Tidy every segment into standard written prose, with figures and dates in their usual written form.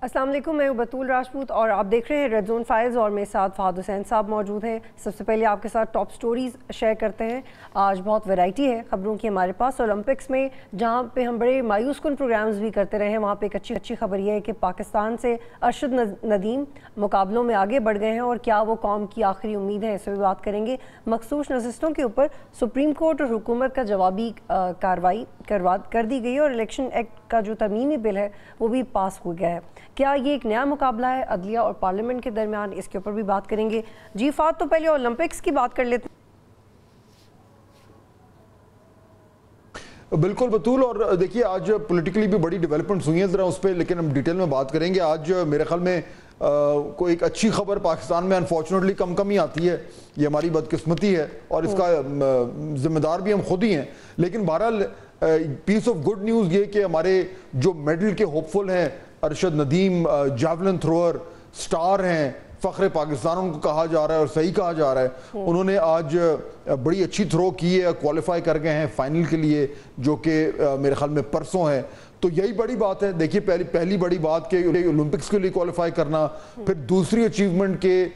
السلام علیکم، میں بطول راجپوت اور آپ دیکھ رہے ہیں ریڈ زون فائلز اور میرے ساتھ فہد حسین صاحب موجود ہیں۔ سب سے پہلے آپ کے ساتھ ٹاپ سٹوریز شیئر کرتے ہیں۔ آج بہت ویرائٹی ہے خبروں کی ہمارے پاس۔ اولمپکس میں جہاں پہ ہم بڑے مایوس کن پروگرامز بھی کرتے رہے ہیں، وہاں پہ ایک اچھی خبر یہ ہے کہ پاکستان سے ارشد ندیم مقابلوں میں آگے بڑھ گئے ہیں، اور کیا وہ قوم کی آخری امید ہے، اس پہ بھی بات کریں گے۔ مخصوص نشستوں کے اوپر سپریم کورٹ اور حکومت کا جوابی کارروائی کر دی گئی، اور الیکشن ایکٹ کا جو ترمیمی بل ہے وہ بھی پاس ہو گیا ہے۔ کیا یہ ایک نیا مقابلہ ہے عدلیہ اور پارلیمنٹ کے درمیان؟ اس کے اوپر بھی بات کریں گے۔ جی فات، تو پہلے اولمپکس کی بات کر لیتے ہیں۔ بالکل بطول، اور دیکھیے آج پولیٹیکلی بھی بڑی ڈیولپمنٹس ہوئی ہیں، ذرا اس پہ لیکن ہم ڈیٹیل میں بات کریں گے۔ آج میرے خیال میں کوئی ایک اچھی خبر پاکستان میں انفارچونیٹلی کم ہی آتی ہے، یہ ہماری بدقسمتی ہے اور اس کا ذمہ دار بھی ہم خود ہی ہیں، لیکن بہرحال پیس آف گڈ نیوز یہ کہ ہمارے جو میڈل کے ہوپ فل ہیں، ارشد ندیم جیولن تھروور سٹار ہیں، فخر پاکستان ان کو کہا جا رہا ہے اور صحیح کہا جا رہا ہے، انہوں نے آج بڑی اچھی تھرو کی ہے، کوالیفائی کر گئے ہیں فائنل کے لیے، جو کہ میرے خیال میں پرسوں ہے۔ تو یہی بڑی بات ہے۔ دیکھیے پہلی بڑی بات کہ اولمپکس کے لیے کوالیفائی کرنا، پھر دوسری اچیومنٹ کے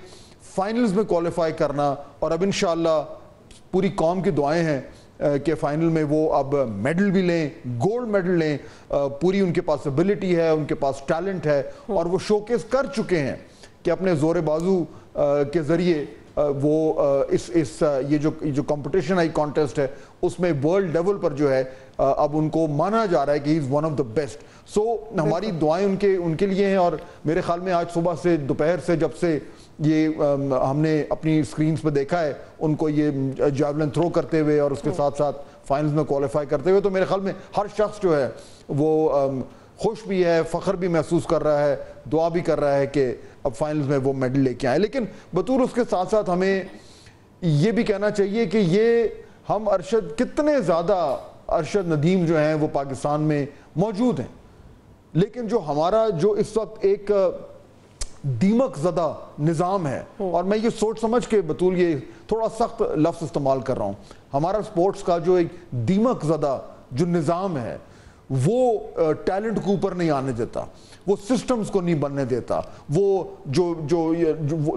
فائنلز میں کوالیفائی کرنا، اور اب انشاءاللہ پوری قوم کی دعائیں ہیں کہ فائنل میں وہ اب میڈل بھی لیں، گولڈ میڈل لیں۔ پوری ان کے پاس ابیلٹی ہے، ان کے پاس ٹیلنٹ ہے، اور وہ شوکیس کر چکے ہیں کہ اپنے زور بازو کے ذریعے وہ یہ جو کمپٹیشن آئی کانٹیسٹ ہے اس میں ورلڈ لیول پر جو ہے اب ان کو مانا جا رہا ہے کہ he is one of the best. So ہماری دعائیں ان کے لیے ہیں، اور میرے خیال میں آج صبح سے دوپہر سے جب سے یہ ہم نے اپنی سکرینز پہ دیکھا ہے ان کو یہ جیولن تھرو کرتے ہوئے اور اس کے ساتھ ساتھ فائنلز میں کوالیفائی کرتے ہوئے، تو میرے خیال میں ہر شخص جو ہے وہ خوش بھی ہے، فخر بھی محسوس کر رہا ہے، دعا بھی کر رہا ہے کہ اب فائنلز میں وہ میڈل لے کے آئیں۔ لیکن بطور اس کے ساتھ ساتھ ہمیں یہ بھی کہنا چاہیے کہ یہ ہم کتنے زیادہ ارشد ندیم جو ہیں وہ پاکستان میں موجود ہیں، لیکن جو ہمارا جو اس وقت ایک دیمک زدہ نظام ہے، اور میں یہ سوچ سمجھ کے بطول یہ تھوڑا سخت لفظ استعمال کر رہا ہوں، ہمارا سپورٹس کا جو ایک دیمک زدہ جو نظام ہے وہ ٹیلنٹ کو اوپر نہیں آنے دیتا، وہ سسٹمز کو نہیں بننے دیتا، وہ جو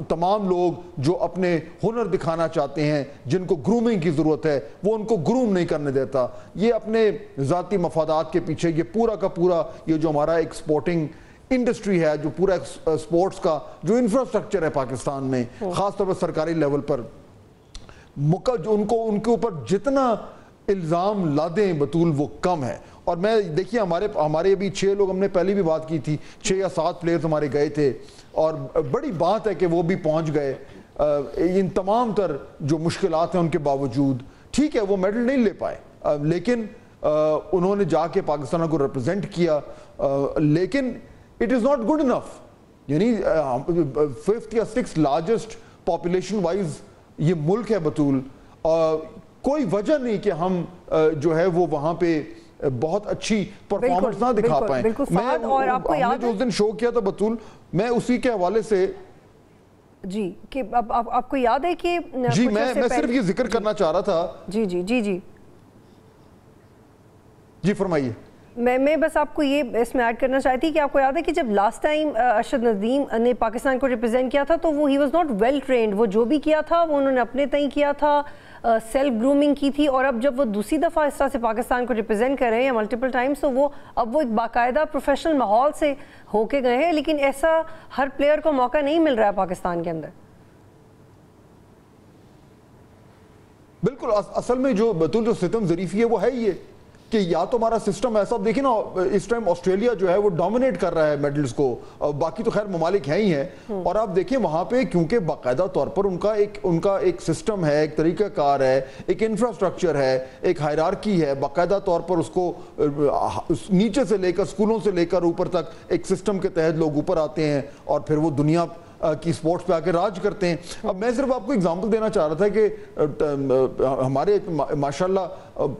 تمام لوگ جو اپنے ہنر دکھانا چاہتے ہیں، جن کو گرومنگ کی ضرورت ہے، وہ ان کو گروم نہیں کرنے دیتا۔ یہ اپنے ذاتی مفادات کے پیچھے یہ پورا کا پورا یہ جو ہمارا ایک سپورٹنگ انڈسٹری ہے، جو پورا سپورٹس کا جو انفراسٹرکچر ہے پاکستان میں، خاص طور پر سرکاری لیول پر جو ان کے اوپر جتنا الزام لادیں بطول وہ کم ہے۔ اور میں دیکھیے ہمارے ابھی 6 لوگ، ہم نے پہلی بھی بات کی تھی، 6 یا 7 پلیئرز ہمارے گئے تھے، اور بڑی بات ہے کہ وہ بھی پہنچ گئے ان تمام تر جو مشکلات ہیں ان کے باوجود۔ ٹھیک ہے وہ میڈل نہیں لے پائے، لیکن انہوں نے جا کے پاکستان کو ریپرزینٹ کیا، لیکن it is not good enough. یعنی 5th یا 6th لارجسٹ پاپولیشن وائز یہ ملک ہے بطول، کوئی وجہ نہیں کہ ہم جو ہے وہ وہاں پہ بہت اچھی پرفارمنس نہ دکھا پائیں۔ ہم نے جو اس دن شو کیا تھا بطول، میں اسی کے حوالے سے جی کہ آپ کو یاد ہے کہ جی میں صرف یہ ذکر کرنا چاہ رہا تھا۔ جی فرمائیے۔ میں بس آپ کو یہ اس میں ایڈ کرنا چاہتی کہ آپ کو یاد ہے کہ جب لاسٹ ٹائم ارشد ندیم نے پاکستان کو ریپرزینٹ کیا تھا تو وہ ہی واز ناٹ ویل ٹرینڈ، وہ جو بھی کیا تھا وہ انہوں نے اپنے تئیں کیا تھا، سیلف گرومنگ کی تھی، اور اب جب وہ دوسری دفعہ اس طرح سے پاکستان کو ریپرزینٹ کر رہے ہیں ملٹیپل ٹائمز، تو وہ اب وہ ایک باقاعدہ پروفیشنل ماحول سے ہو کے گئے ہیں، لیکن ایسا ہر پلیئر کو موقع نہیں مل رہا ہے پاکستان کے اندر۔ بالکل، اصل میں جو بطول جو ستم ظریفی ہے وہ ہے یہ کہ یا تو ہمارا سسٹم ایسا، دیکھیں نا اس ٹائم آسٹریلیا جو ہے وہ ڈومینیٹ کر رہا ہے میڈلز کو، باقی تو خیر ممالک ہیں ہی ہیں، اور آپ دیکھیں وہاں پہ کیونکہ باقاعدہ طور پر ان کا ایک سسٹم ہے، ایک طریقہ کار ہے، ایک انفراسٹرکچر ہے، ایک ہائرارکی ہے، باقاعدہ طور پر اس کو نیچے سے لے کر اسکولوں سے لے کر اوپر تک ایک سسٹم کے تحت لوگ اوپر آتے ہیں اور پھر وہ دنیا کی سپورٹس پہ آ کے راج کرتے ہیں۔ اب میں صرف آپ کو اگزامپل دینا چاہ رہا تھا کہ ہمارے ماشاءاللہ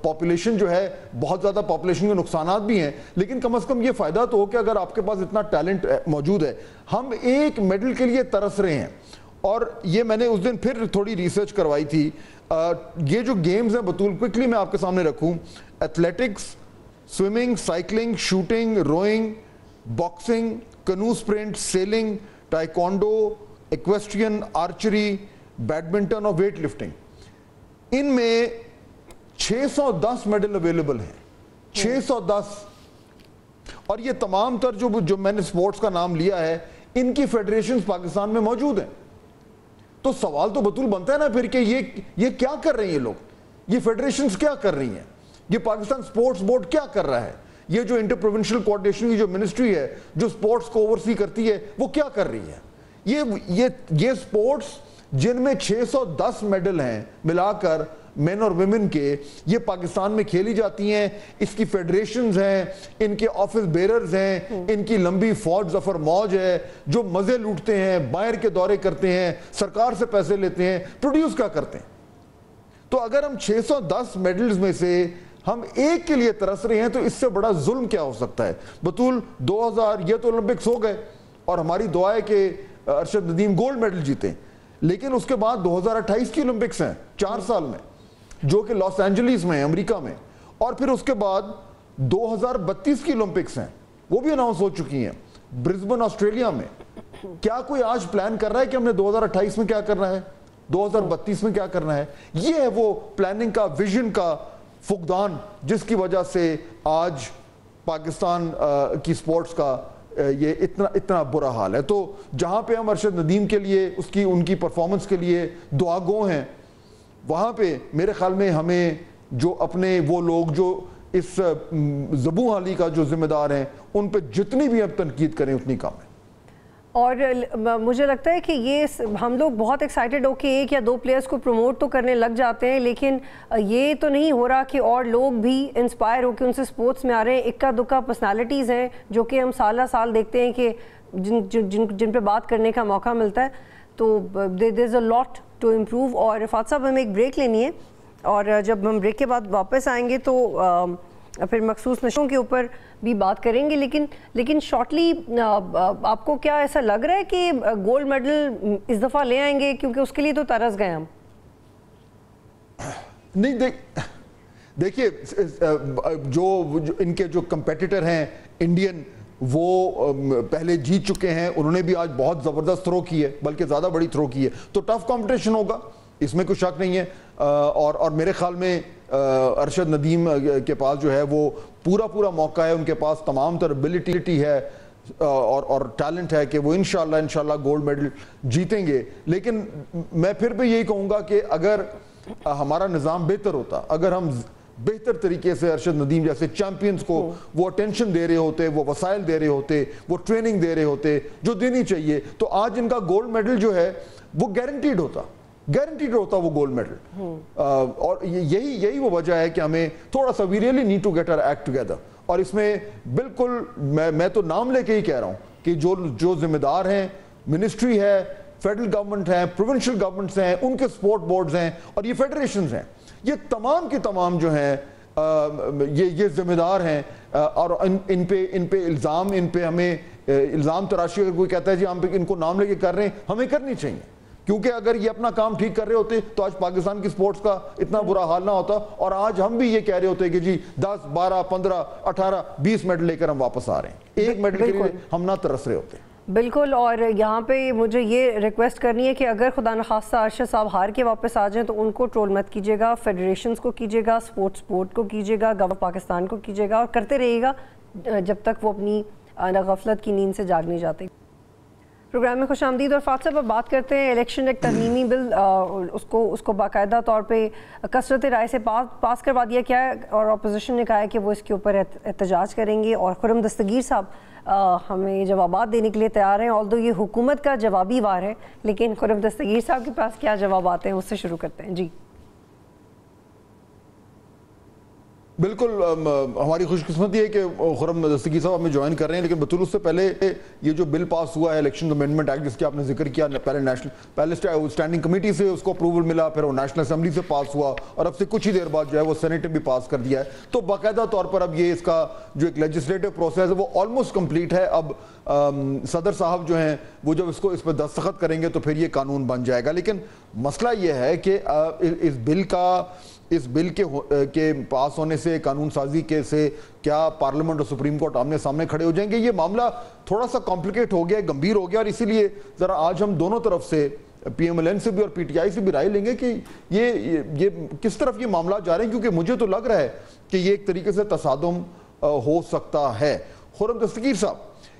پاپولیشن جو ہے بہت زیادہ پاپولیشن کے نقصانات بھی ہیں، لیکن کم از کم یہ فائدہ تو ہو کہ اگر آپ کے پاس اتنا ٹیلنٹ موجود ہے، ہم ایک میڈل کے لیے ترس رہے ہیں۔ اور یہ میں نے اس دن پھر تھوڑی ریسرچ کروائی تھی، یہ جو گیمز ہیں بطول کوئکلی میں آپ کے سامنے رکھوں، athletics, swimming, cycling, shooting, rowing, boxing, کنو sprint, selling, taekwondo, ایکویسٹرین, archery, badminton اور ویٹ لفٹنگ. ان میں 610 میڈل اویلیبل ہیں, 610. اور یہ تمام تر جو میں نے سپورٹس کا نام لیا ہے, ان کی فیڈریشنز پاکستان میں موجود ہیں. تو سوال تو بطول بنتا ہے نا پھر کہ یہ کیا کر رہے ہیں یہ لوگ, یہ فیڈریشنز کیا کر رہی ہیں, یہ پاکستان سپورٹس بورڈ کیا کر رہا ہے, یہ جو انٹر پروونشل کوارڈینیشن کی جو منسٹری ہے جو سپورٹس کو اوورسی کرتی ہے وہ کیا کر رہی ہے. یہ سپورٹس جن میں 610 میڈل ہیں ملا کر مین اور ویمن کے, یہ پاکستان میں کھیلی جاتی ہیں. اس کی فیڈریشنز ہیں, ان کے آفس بیررز ہیں, ان کی لمبی فوج ظفر موج ہے جو مزے لوٹتے ہیں, باہر کے دورے کرتے ہیں, سرکار سے پیسے لیتے ہیں, پروڈیوس کیا کرتے ہیں. تو اگر ہم 610 میڈلز میں سے ہم ایک کے لیے ترس رہے ہیں تو اس سے بڑا ظلم کیا ہو سکتا ہے. بطول 2000 یہ تو اولمپکس ہو گئے اور ہماری دعا ہے کہ ارشد ندیم گولڈ میڈل جیتے, لیکن اس کے بعد 2028 کی اولمپکس ہیں 4 سال میں, جو کہ لاس اینجلیس میں ہیں امریکہ میں, اور پھر اس کے بعد 2032 کی اولمپکس ہیں, وہ بھی اناؤنس ہو چکی ہیں برسبن آسٹریلیا میں. کیا کوئی آج پلان کر رہا ہے کہ ہم نے 2028 میں کیا کرنا ہے, 2032 میں کیا کرنا ہے؟ یہ ہے وہ پلاننگ کا, ویژن کا فقدان جس کی وجہ سے آج پاکستان کی سپورٹس کا یہ اتنا برا حال ہے. تو جہاں پہ ہم ارشد ندیم کے لیے ان کی پرفارمنس کے لیے دعا گو ہیں, وہاں پہ میرے خیال میں ہمیں جو اپنے وہ لوگ جو اس زبوں حالی کا جو ذمہ دار ہیں ان پہ جتنی بھی اب تنقید کریں اتنی کم ہے. اور مجھے لگتا ہے کہ یہ ہم لوگ بہت ایکسائٹڈ ہو کے 1 یا 2 پلیئرز کو پروموٹ تو کرنے لگ جاتے ہیں, لیکن یہ تو نہیں ہو رہا کہ اور لوگ بھی انسپائر ہو کے ان سے سپورٹس میں آ رہے ہیں. اکا دکا پرسنالٹیز ہیں جو کہ ہم سالہ سال دیکھتے ہیں کہ جن پہ بات کرنے کا موقع ملتا ہے. تو دیر از اے لاٹ ٹو امپروو. اور رفعت صاحب ہمیں ایک بریک لینی ہے, اور جب ہم بریک کے بعد واپس آئیں گے تو پھر مخصوص نشوں کے اوپر بھی بات کریں گے. لیکن شارٹلی آپ کو کیا ایسا لگ رہا ہے کہ گولڈ میڈل اس دفعہ لے آئیں گے, کیونکہ اس کے لیے تو ترس گئے ہم؟ نہیں, دیکھیے جو ان کے جو کمپیٹیٹر ہیں انڈین, وہ پہلے جیت چکے ہیں, انہوں نے بھی آج بہت زبردست تھرو کی ہے, بلکہ زیادہ بڑی تھرو کی ہے. تو ٹف کمپٹیشن ہوگا, اس میں کوئی شک نہیں ہے. اور میرے خیال میں ارشد ندیم کے پاس جو ہے وہ پورا موقع ہے, ان کے پاس تمام تر ابیلٹی ہے اور ٹیلنٹ ہے کہ وہ انشاءاللہ گولڈ میڈل جیتیں گے. لیکن میں پھر بھی یہی کہوں گا کہ اگر ہمارا نظام بہتر ہوتا, اگر ہم بہتر طریقے سے ارشد ندیم جیسے چیمپئنز کو وہ اٹینشن دے رہے ہوتے, وہ وسائل دے رہے ہوتے, وہ ٹریننگ دے رہے ہوتے جو دینی چاہیے, تو آج ان کا گولڈ میڈل جو ہے وہ گارنٹیڈ ہوتا وہ گولڈ میڈل. اور یہی وہ وجہ ہے کہ ہمیں تھوڑا سا we really need to get our act together. اور اس میں بالکل میں تو نام لے کے ہی کہہ رہا ہوں کہ جو ذمہ دار ہیں, منسٹری ہے, فیڈرل گورنمنٹ ہے, پروونشل گورنمنٹس ہیں, ان کے سپورٹ بورڈز ہیں, اور یہ فیڈریشنز ہیں, یہ تمام کے تمام جو ہیں یہ ذمہ دار ہیں. اور ان پہ الزام, ان پہ ہمیں الزام تراشی اگر کوئی کہتا ہے جی ہم ان کو نام لے کے کر رہے ہیں, ہمیں کرنی چاہیے, کیونکہ اگر یہ اپنا کام ٹھیک کر رہے ہوتے تو آج پاکستان کی سپورٹس کا اتنا برا حال نہ ہوتا, اور آج ہم بھی یہ کہہ رہے ہوتے کہ جی 10 12 15 18 20 میڈل لے کر ہم واپس آ رہے ہیں, ایک میڈل کے لیے ہم نہ ترس رہے ہوتے. بالکل. اور یہاں پہ مجھے یہ ریکویسٹ کرنی ہے کہ اگر خدا نخواستہ ارشد صاحب ہار کے واپس آ جائیں تو ان کو ٹرول مت کیجیے گا, فیڈریشنز کو کیجیے گا, سپورٹس بورڈ کو کیجیے گا, گورنمنٹ پاکستان کو کیجیے گا, اور کرتے رہیے گا جب تک وہ اپنی غفلت کی نیند سے جاگ نہیں جاتے. پروگرام میں خوش آمدید. اور فاتح صاحب اب بات کرتے ہیں الیکشن ایک ترمیمی بل, اس کو باقاعدہ طور پہ کثرت رائے سے پاس کروا دیا گیا ہے, اور اپوزیشن نے کہا ہے کہ وہ اس کے اوپر احتجاج کریں گے. اور خرم دستگیر صاحب ہمیں جوابات دینے کے لیے تیار ہیں, آلدو یہ حکومت کا جوابی وار ہے, لیکن خرم دستگیر صاحب کے پاس کیا جوابات ہیں اس سے شروع کرتے ہیں. جی بالکل, ہماری خوش قسمتی ہے کہ خرم دستگیر صاحب ہمیں جوائن کر رہے ہیں, لیکن بطول اس سے پہلے یہ جو بل پاس ہوا ہے الیکشن امینڈمنٹ ایکٹ جس کی آپ نے ذکر کیا, پہلے اسٹینڈنگ کمیٹی سے اس کو اپروول ملا, پھر وہ نیشنل اسمبلی سے پاس ہوا, اور اب سے کچھ ہی دیر بعد جو ہے وہ سینیٹ نے بھی پاس کر دیا ہے. تو باقاعدہ طور پر اب یہ اس کا جو ایک لیجسلیٹو پروسیس ہے وہ آلموسٹ کمپلیٹ ہے. اب صدر صاحب جو ہیں وہ جب اس پہ دستخط کریں گے تو پھر یہ قانون بن جائے گا. لیکن مسئلہ یہ ہے کہ اس بل کا اس بل کے پاس ہونے سے، قانون سازی کے سے کیا پارلیمنٹ اور سپریم کورٹ آمنے سامنے کھڑے ہو جائیں گے؟ یہ معاملہ تھوڑا سا کمپلیکیٹ ہو گیا، گمبھیر ہو گیا، اور اسی لیے ذرا آج ہم دونوں طرف سے، پی ایم ایل این سے بھی اور پی ٹی آئی سے بھی رائے لیں گے کہ یہ کس طرف یہ معاملات جا رہے ہیں، کیونکہ مجھے تو لگ رہا ہے کہ یہ ایک طریقے سے تصادم ہو سکتا ہے۔ خرم دستگیر صاحب،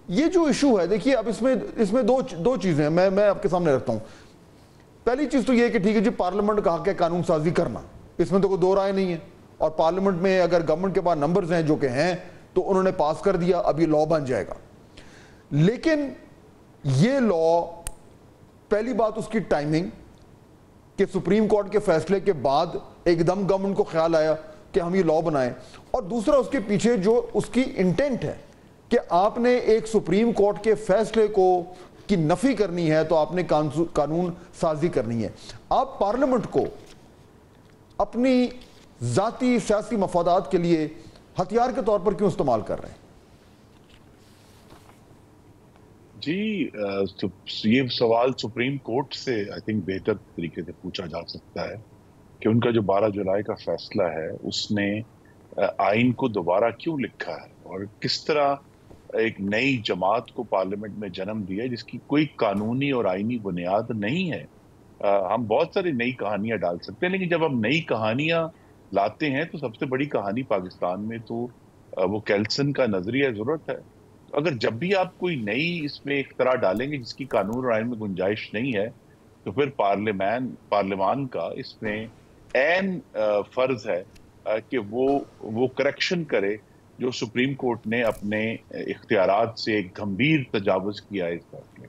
یہ جو ایشو ہے، دیکھیے اب اس میں دو چیزیں ہیں، میں آپ کے سامنے رکھتا ہوں۔ پہلی چیز تو یہ ہے کہ ٹھیک ہے جی، پارلیمنٹ کا حق ہے قانون سازی کرنا، اس میں تو کوئی دو رائے نہیں ہے، اور پارلیمنٹ میں اگر گورنمنٹ کے پاس نمبرز ہیں جو کہ ہیں تو انہوں نے پاس کر دیا، اب یہ لا بن جائے گا۔ لیکن یہ لا، پہلی بات اس کی ٹائمنگ، کہ سپریم کورٹ کے فیصلے کے بعد ایک دم گورنمنٹ کو خیال آیا کہ ہم یہ لا بنائیں، اور دوسرا اس کے پیچھے جو اس کی انٹینٹ ہے کہ آپ نے ایک سپریم کورٹ کے فیصلے کی نفی کرنی ہے تو آپ نے قانون سازی کرنی ہے۔ آپ پارلیمنٹ کو اپنی ذاتی سیاسی مفادات کے لیے ہتھیار کے طور پر کیوں استعمال کر رہے ہیں؟ جی، یہ سوال سپریم کورٹ سے آئی تھنک بہتر طریقے سے پوچھا جا سکتا ہے کہ ان کا جو 12 جولائی کا فیصلہ ہے اس نے آئین کو دوبارہ کیوں لکھا ہے اور کس طرح ایک نئی جماعت کو پارلیمنٹ میں جنم دیا جس کی کوئی قانونی اور آئینی بنیاد نہیں ہے۔ ہم بہت ساری نئی کہانیاں ڈال سکتے ہیں، لیکن جب ہم نئی کہانیاں لاتے ہیں تو سب سے بڑی کہانی پاکستان میں تو وہ کیلسن کا نظریہ ضرورت ہے۔ اگر جب بھی آپ کوئی نئی اس میں اختراع ڈالیں گے جس کی قانون اور آئین میں گنجائش نہیں ہے تو پھر پارلیمان کا اس میں عین فرض ہے کہ وہ کریکشن کرے جو سپریم کورٹ نے اپنے اختیارات سے ایک گمبھیر تجاوز کیا ہے اس فیصلے۔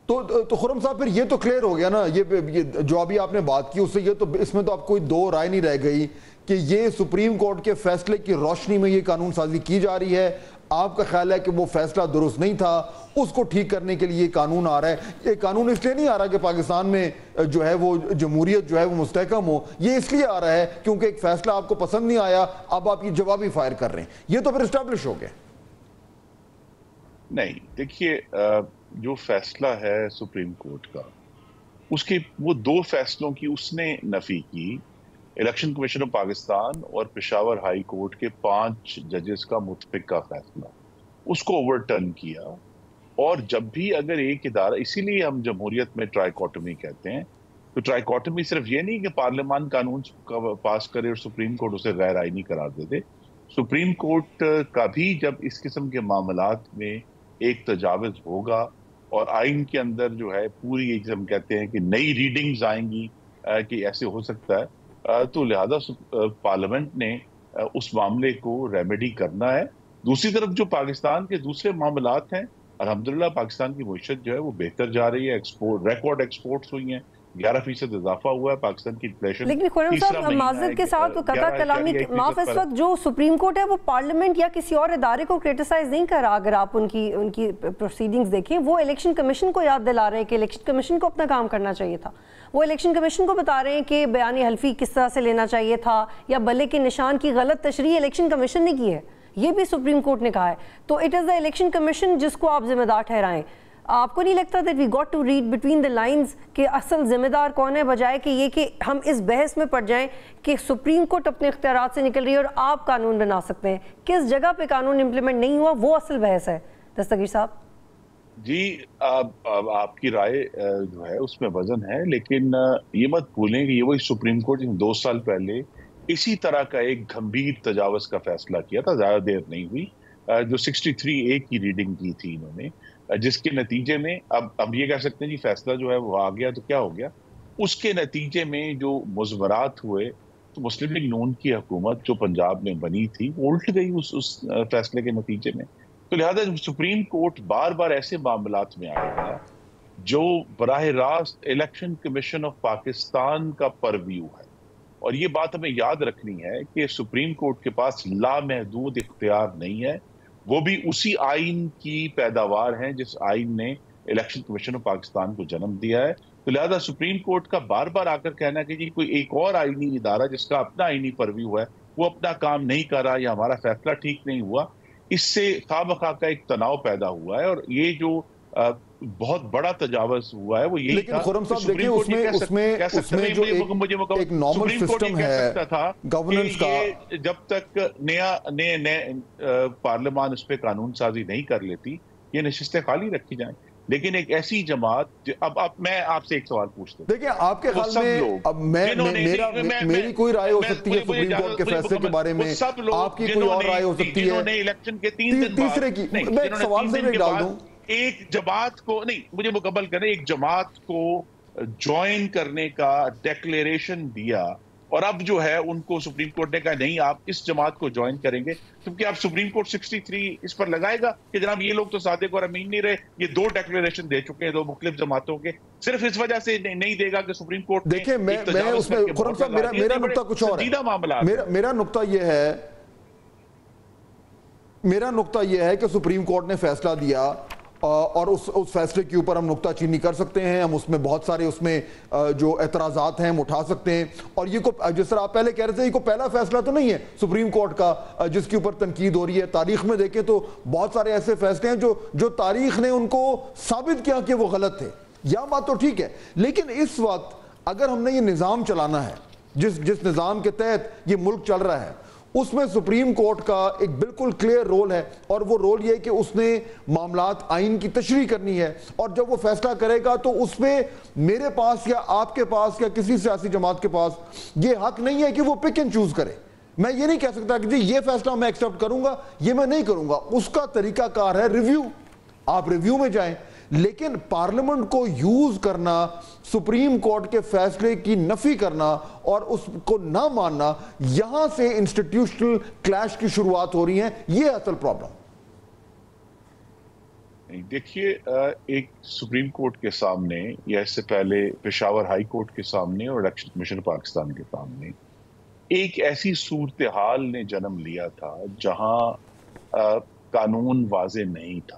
تو خرم صاحب، پھر یہ تو کلیئر ہو گیا نا، یہ جو ابھی آپ نے بات کی اس سے، یہ تو اس میں تو اب کوئی دو رائے نہیں رہ گئی کہ یہ سپریم کورٹ کے فیصلے کی روشنی میں یہ قانون سازی کی جا رہی ہے۔ آپ کا خیال ہے کہ وہ فیصلہ درست نہیں تھا، اس کو ٹھیک کرنے کے لیے یہ قانون آ رہا ہے۔ یہ قانون اس لیے نہیں آ رہا کہ پاکستان میں جو ہے وہ جمہوریت جو ہے وہ مستحکم ہو، یہ اس لیے آ رہا ہے کیونکہ ایک فیصلہ آپ کو پسند نہیں آیا، اب آپ یہ جوابی فائر کر رہے ہیں۔ یہ تو پھر اسٹیبلش ہو گیا۔ نہیں، دیکھیے، جو فیصلہ ہے سپریم کورٹ کا، اس کے وہ دو فیصلوں کی اس نے نفی کی، الیکشن کمیشن آف پاکستان اور پشاور ہائی کورٹ کے 5 ججز کا متفقہ فیصلہ، اس کو اوور ٹرن کیا۔ اور جب بھی اگر ایک ادارہ، اسی لیے ہم جمہوریت میں ٹرائیکوٹمی کہتے ہیں، تو ٹرائیکوٹمی صرف یہ نہیں کہ پارلیمان قانون پاس کرے اور سپریم کورٹ اسے غیر آئینی قرار دے دے۔ سپریم کورٹ کا بھی جب اس قسم کے معاملات میں ایک تجاوز ہوگا اور آئین کے اندر جو ہے پوری ایک ہم کہتے ہیں کہ نئی ریڈنگز آئیں گی کہ ایسے ہو سکتا ہے، تو لہذا پارلیمنٹ نے اس معاملے کو ریمیڈی کرنا ہے۔ دوسری طرف جو پاکستان کے دوسرے معاملات ہیں، الحمدللہ پاکستان کی معیشت جو ہے وہ بہتر جا رہی ہے، ریکارڈ ایکسپورٹس ہوئی ہیں، 11% اضافہ ہوا ہے پاکستان کی انفلیشن۔ لیکن خرم صاحب، معذرت کے ساتھ قطع کلامی معاف، اس وقت جو سپریم کورٹ ہے وہ پارلیمنٹ یا کسی اور ادارے کو کرٹیسائز نہیں کر رہا۔ اگر آپ ان کی پروسیڈنگز دیکھیں، وہ الیکشن کمیشن کو یاد دلا رہے ہیں کہ الیکشن کمیشن کو اپنا کام کرنا چاہیے تھا۔ وہ الیکشن کمیشن کو بتا رہے ہیں کہ بیان حلفی کس طرح سے لینا چاہیے تھا، یا بلے کے نشان کی غلط تشریح الیکشن کمیشن نے کی ہے، یہ بھی سپریم کورٹ نے کہا ہے۔ تو it is the election commission جس کو آپ ذمہ دار ٹھہرائیں۔ آپ کو نہیں لگتا that we got to read between the lines کہ اصل ذمہ دار کون ہے، بجائے کہ یہ کہ ہم اس بحث میں پڑ جائیں کہ سپریم کورٹ اپنے اختیارات سے نکل رہی ہے اور آپ قانون بنا سکتے ہیں، کس جگہ پہ قانون امپلیمنٹ نہیں ہوا، وہ اصل بحث ہے۔ دستگیر صاحب جی، آپ کی رائے جو ہے اس میں وزن ہے، لیکن یہ مت بھولیں کہ یہ وہی سپریم کورٹ 2 سال پہلے اسی طرح کا ایک گھمبیر تجاوز کا فیصلہ کیا تھا، زیادہ دیر نہیں ہوئی، جو 63A کی ریڈنگ کی تھی انہوں نے، جس کے نتیجے میں اب یہ کہہ سکتے ہیں جی فیصلہ جو ہے وہ آ گیا تو کیا ہو گیا۔ اس کے نتیجے میں جو مضمرات ہوئے تو مسلم لیگ نون کی حکومت جو پنجاب میں بنی تھی وہ الٹ گئی اس فیصلے کے نتیجے میں۔ تو لہٰذا سپریم کورٹ بار بار ایسے معاملات میں آئے گا جو براہ راست الیکشن کمیشن آف پاکستان کا پرویو ہے، اور یہ بات ہمیں یاد رکھنی ہے کہ سپریم کورٹ کے پاس لامحدود اختیار نہیں ہے، وہ بھی اسی آئین کی پیداوار ہیں جس آئین نے الیکشن کمیشن آف پاکستان کو جنم دیا ہے۔ تو لہذا سپریم کورٹ کا بار بار آ کر کہنا کہ جی کوئی ایک اور آئینی ادارہ جس کا اپنا آئینی پرویو ہے وہ اپنا کام نہیں کر رہا یا ہمارا فیصلہ ٹھیک نہیں ہوا، اس سے خواہ بخواہ کا ایک تناؤ پیدا ہوا ہے۔ اور یہ جو بہت بڑا تجاوز ہوا ہے وہ یہی لیکن خرم صاحب دیکھیں اس میں جو ایک نارمل سسٹم ہے گورننس کا، جب تک نئے پارلیمان اس پہ قانون سازی نہیں کر لیتی یہ نشستیں خالی رکھی جائیں. لیکن ایک ایسی جماعت اب میں آپ سے ایک سوال پوچھتا ہوں. دیکھیں آپ کے خیال میں اب میری کوئی رائے ہو سکتی ہے سپریم کورٹ کے فیصلے کے بارے میں، آپ کی کوئی اور رائے ہو سکتی ہے الیکشن کے 3 دن تیسرے کی. میں ایک سوال سے بھی ڈال دوں، ایک جماعت کو نہیں، مجھے مکمل کریں، ایک جماعت کو جوائن کرنے کا ڈیکلیریشن دیا اور اب جو ہے ان کو سپریم کورٹ نے کہا نہیں آپ اس جماعت کو جوائن کریں گے، تو کیا اب سپریم کورٹ 63 اس پر لگائے گا کہ جناب یہ لوگ تو صادق اور امین نہیں رہے، یہ 2 ڈیکلیریشن دے چکے ہیں 2 مختلف جماعتوں کے، صرف اس وجہ سے نہیں دے گا کہ سپریم کورٹ نے. دیکھیں میں اس میں خرم صاحب میرا نقطہ کچھ اور ہے. میرا نقطہ یہ ہے کہ سپریم کورٹ نے فیصلہ دیا اور اس فیصلے کے اوپر ہم نکتہ چینی کر سکتے ہیں، ہم اس میں بہت سارے اس میں جو اعتراضات ہیں ہم اٹھا سکتے ہیں، اور یہ جس طرح آپ پہلے کہہ رہے تھے یہ کوئی پہلا فیصلہ تو نہیں ہے سپریم کورٹ کا جس کے اوپر تنقید ہو رہی ہے. تاریخ میں دیکھیں تو بہت سارے ایسے فیصلے ہیں جو تاریخ نے ان کو ثابت کیا کہ وہ غلط تھے. یہ بات تو ٹھیک ہے، لیکن اس وقت اگر ہم نے یہ نظام چلانا ہے جس نظام کے تحت یہ ملک چل رہا ہے اس میں سپریم کورٹ کا ایک بالکل کلیئر رول ہے، اور وہ رول یہ ہے کہ اس نے معاملات آئین کی تشریح کرنی ہے، اور جب وہ فیصلہ کرے گا تو اس میں میرے پاس یا آپ کے پاس یا کسی سیاسی جماعت کے پاس یہ حق نہیں ہے کہ وہ پک اینڈ چوز کرے. میں یہ نہیں کہہ سکتا کہ جی یہ فیصلہ میں ایکسیپٹ کروں گا یہ میں نہیں کروں گا. اس کا طریقہ کار ہے ریویو، آپ ریویو میں جائیں. لیکن پارلیمنٹ کو یوز کرنا، سپریم کورٹ کے فیصلے کی نفی کرنا اور اس کو نہ ماننا، یہاں سے انسٹیٹیوشنل کلیش کی شروعات ہو رہی ہیں. یہ اصل پرابلم. دیکھیے ایک سپریم کورٹ کے سامنے یا اس سے پہلے پشاور ہائی کورٹ کے سامنے اور الیکشن کمیشن پاکستان کے سامنے ایک ایسی صورتحال نے جنم لیا تھا جہاں قانون واضح نہیں تھا،